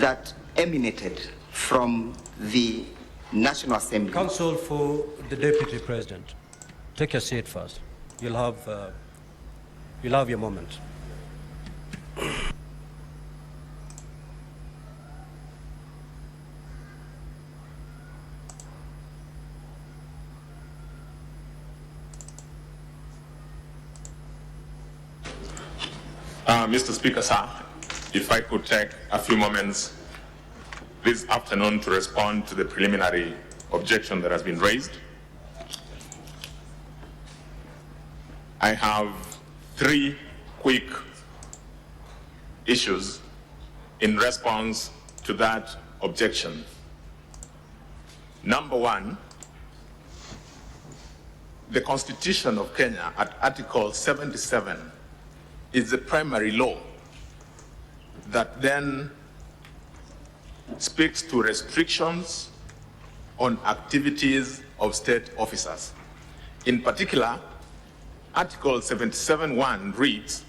that emanated from the National Assembly. Counsel for the Deputy President, take your seat first. You'll have your moment. Mr. Speaker, sir, if I could take a few moments this afternoon to respond to the preliminary objection that has been raised. I have three quick issues in response to that objection. Number one, the Constitution of Kenya at Article 77 is the primary law that then speaks to restrictions on activities of state officers. In particular, Article 77(1) reads,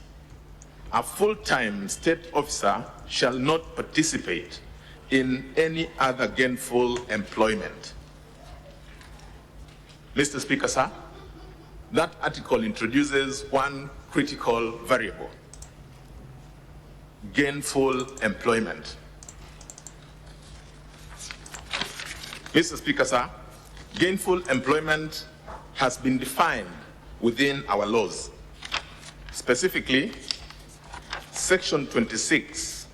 "A full-time state officer shall not participate in any other gainful employment." Mr. Speaker, sir, that article introduces one critical variable: gainful employment. Mr. Speaker, sir, gainful employment has been defined within our laws. Specifically, Section 26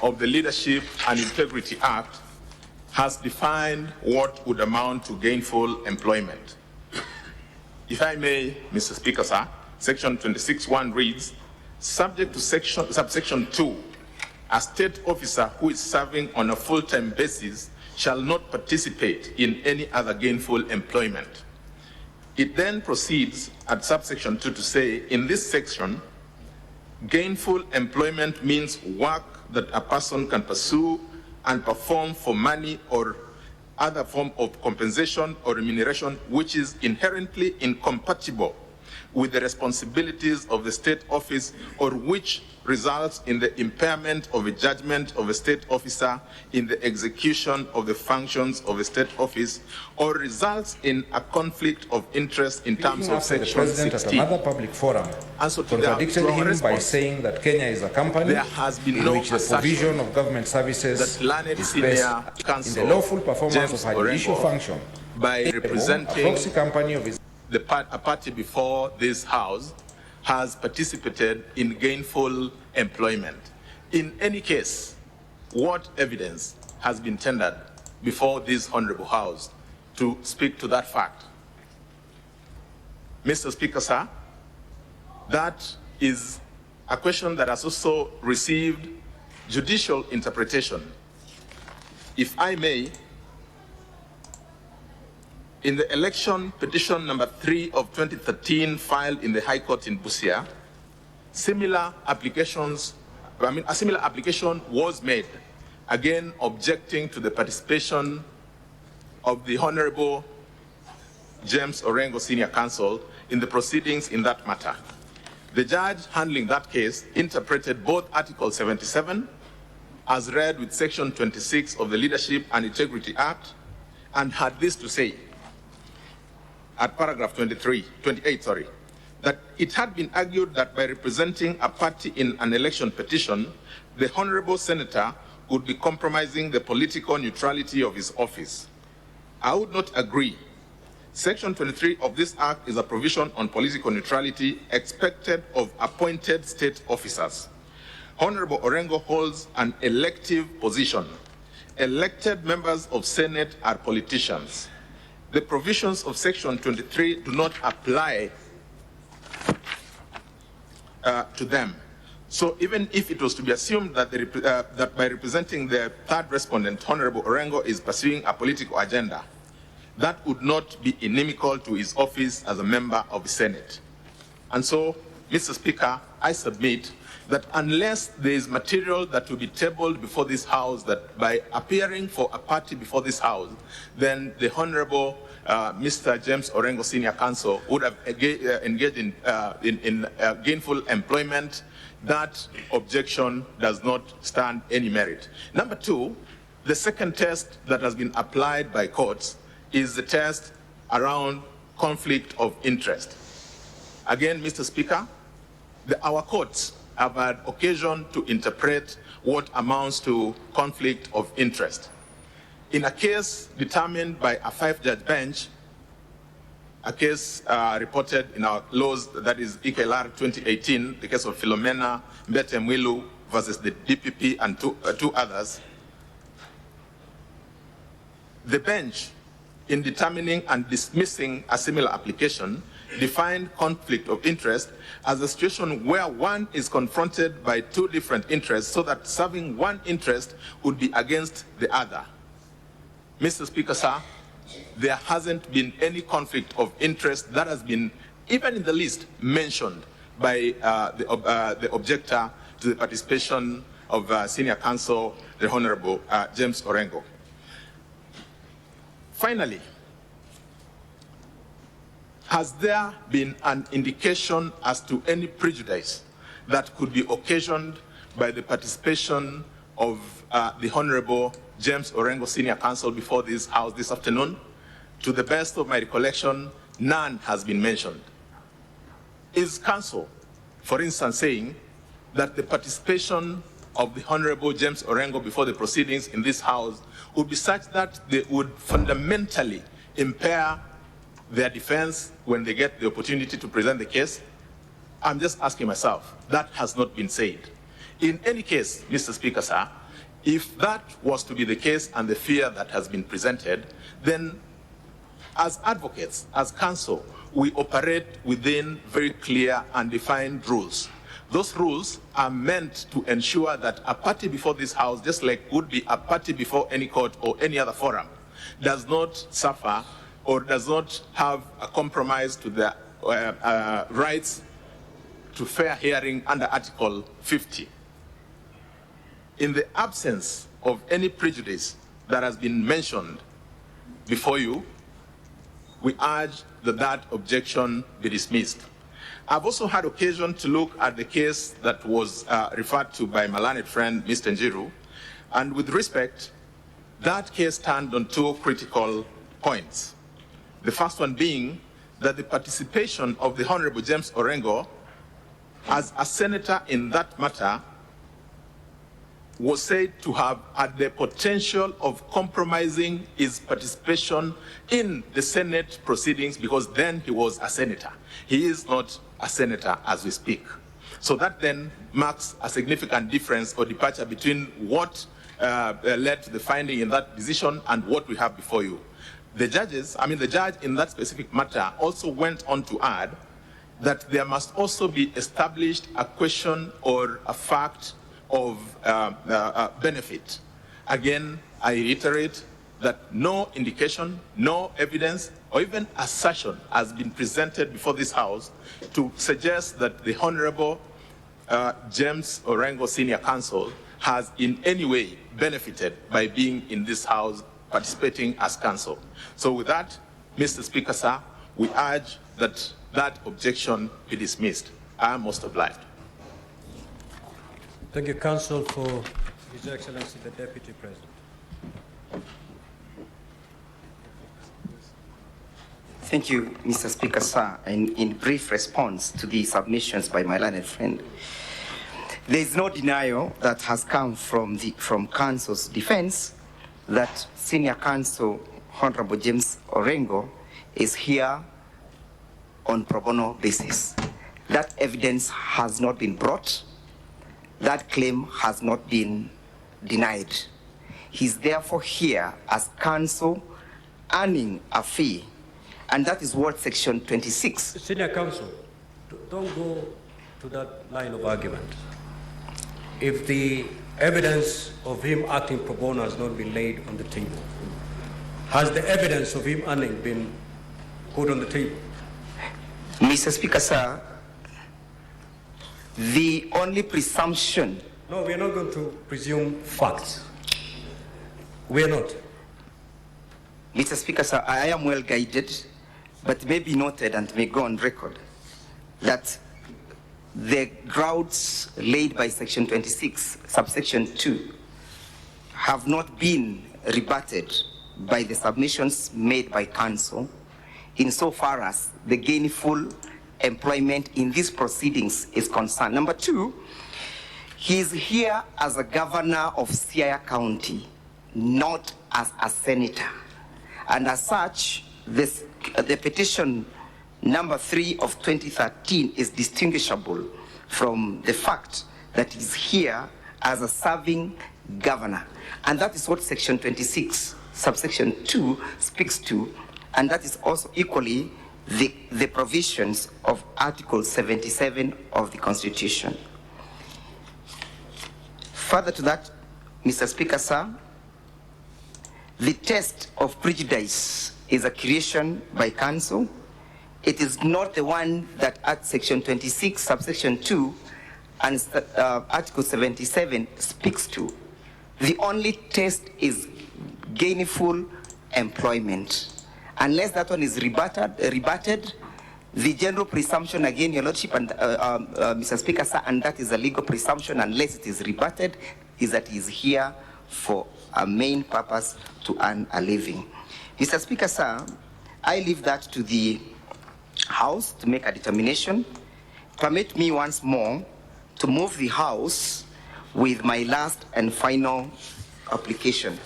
of the Leadership and Integrity Act has defined what would amount to gainful employment. If I may, Mr. Speaker, sir, Section 26(1) reads, "Subject to subsection 2, a state officer who is serving on a full-time basis shall not participate in any other gainful employment." It then proceeds at subsection 2 to say, in this section, gainful employment means work that a person can pursue and perform for money or other form of compensation or remuneration which is inherently incompatible with the responsibilities of the state office, or which results in the impairment of a judgment of a state officer in the execution of the functions of a state office, or results in a conflict of interest in terms of Section 16. At another public forum, And so contradicted him by saying that Kenya is a company there has been in no which the provision of government services that learned is senior based in counsel the lawful performance James of her judicial Orengo, function by a representing proxy company of his a party before this House, has participated in gainful employment. In any case, what evidence has been tendered before this Honorable House to speak to that fact? Mr. Speaker, sir, that is a question that has also received judicial interpretation. If I may, in the election petition number 3 of 2013 filed in the High Court in Busia, a similar application was made, again objecting to the participation of the Honorable James Orengo, Senior Counsel, in the proceedings in that matter. The judge handling that case interpreted both Article 77 as read with Section 26 of the Leadership and Integrity Act, and had this to say, at paragraph 28, that it had been argued that by representing a party in an election petition, the Honorable Senator would be compromising the political neutrality of his office. I would not agree. Section 23 of this Act is a provision on political neutrality expected of appointed state officers. Honorable Orengo holds an elective position. Elected members of Senate are politicians. The provisions of Section 23 do not apply to them. So even if it was to be assumed that, that by representing the third respondent, Honorable Orengo is pursuing a political agenda, that would not be inimical to his office as a member of the Senate. And so, Mr. Speaker, I submit that unless there is material that will be tabled before this House, that by appearing for a party before this House, then the Honorable Mr. James Orengo, Senior Counsel, would have engaged in gainful employment that objection does not stand any merit. Number two, the second test that has been applied by courts is the test around conflict of interest. Again, Mr. Speaker, our courts have had occasion to interpret what amounts to conflict of interest. In a case determined by a 5-judge bench, a case reported in our laws, that is EKLR 2018, the case of Philomena Mbete Mwilu versus the DPP and two others, the bench, in determining and dismissing a similar application, defined conflict of interest as a situation where one is confronted by two different interests so that serving one interest would be against the other. Mr. Speaker, sir, there hasn't been any conflict of interest that has been, even in the least, mentioned by the objector to the participation of Senior Counsel, the Honorable James Orengo. Finally, has there been an indication as to any prejudice that could be occasioned by the participation of the Honorable James Orengo, Senior Counsel, before this House this afternoon? To the best of my recollection, none has been mentioned. Is counsel, for instance, saying that the participation of the Honorable James Orengo before the proceedings in this House would be such that they would fundamentally impair their defense when they get the opportunity to present the case? I'm just asking myself. That has not been said. In any case, Mr. Speaker, sir, if that was to be the case and the fear that has been presented, then as advocates, as counsel, we operate within very clear and defined rules. Those rules are meant to ensure that a party before this House, just like would be a party before any court or any other forum, does not suffer or does not have a compromise to their rights to fair hearing under Article 50. In the absence of any prejudice that has been mentioned before you, we urge that that objection be dismissed. I've also had occasion to look at the case that was referred to by my learned friend, Mr. Njiru, and with respect, that case turned on two critical points. The first one being that the participation of the Honorable James Orengo as a senator in that matter was said to have had the potential of compromising his participation in the Senate proceedings because then he was a senator. He is not a senator as we speak. So that then marks a significant difference or departure between what led to the finding in that decision and what we have before you. The judge in that specific matter also went on to add that there must also be established a question or a fact of benefit. Again, I reiterate that no indication, no evidence, or even assertion has been presented before this House to suggest that the Honorable James Orengo, Senior Counsel, has in any way benefited by being in this House participating as counsel. So with that, Mr. Speaker, sir, we urge that that objection be dismissed. I am most obliged. Thank you, Counsel, for His Excellency the Deputy President. Thank you, Mr. Speaker, sir. And in brief response to the submissions by my learned friend, there is no denial that has come from counsel's defense that Senior Counsel Honorable James Orengo is here on pro bono basis. That evidence has not been brought. That claim has not been denied. He's therefore here as counsel earning a fee, and that is what Section 26. Senior Counsel, don't go to that line of argument. If the evidence of him acting pro bono has not been laid on the table, has the evidence of him earning been put on the table? Mr. Speaker, sir, the only presumption... No, we are not going to presume facts. We are not. Mr. Speaker, sir, I am well guided, but may be noted and may go on record that the grounds laid by Section 26, subsection 2, have not been rebutted by the submissions made by counsel, insofar as the gainful employment in these proceedings is concerned. Number two, he is here as a governor of Siaya County, not as a senator. And as such, the petition number 3 of 2013 is distinguishable from the fact that he's here as a serving governor. And that is what Section 26, subsection 2 speaks to, and that is also equally the provisions of Article 77 of the Constitution. Further to that, Mr. Speaker, sir, the test of prejudice is a creation by counsel. It is not the one that at Section 26, subsection 2, and Article 77 speaks to. The only test is gainful employment. Unless that one is rebutted, the general presumption, again, Your Lordship and Mr. Speaker, sir, and that is a legal presumption, unless it is rebutted, is that he is here for a main purpose to earn a living. Mr. Speaker, sir, I leave that to the House to make a determination. Permit me once more to move the House with my last and final application.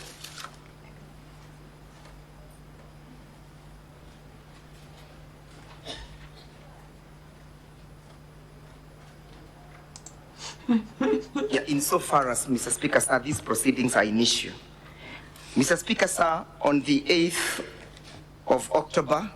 Yeah, insofar as, Mr. Speaker, sir, these proceedings are in issue. Mr. Speaker, sir, on the 8th of October,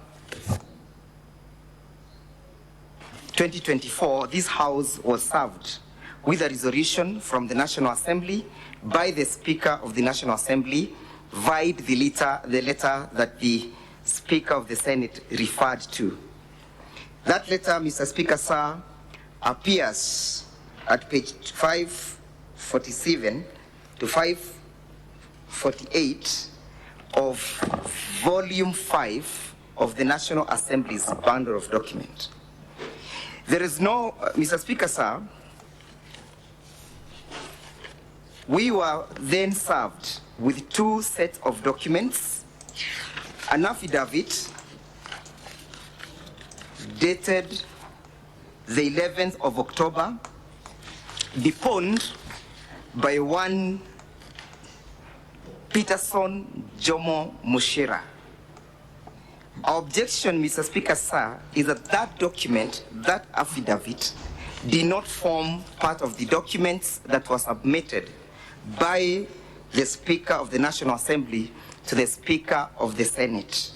2024, this House was served with a resolution from the National Assembly by the Speaker of the National Assembly via the letter that the Speaker of the Senate referred to. That letter, Mr. Speaker, sir, appears at page 547 to 548 of volume 5 of the National Assembly's bundle of documents. There is no, Mr. Speaker, sir, we were then served with 2 sets of documents, an affidavit dated the 11th of October, deponed by one Peterson Jomo Mushira. Our objection, Mr. Speaker, sir, is that that document, that affidavit, did not form part of the documents that were submitted by the Speaker of the National Assembly to the Speaker of the Senate.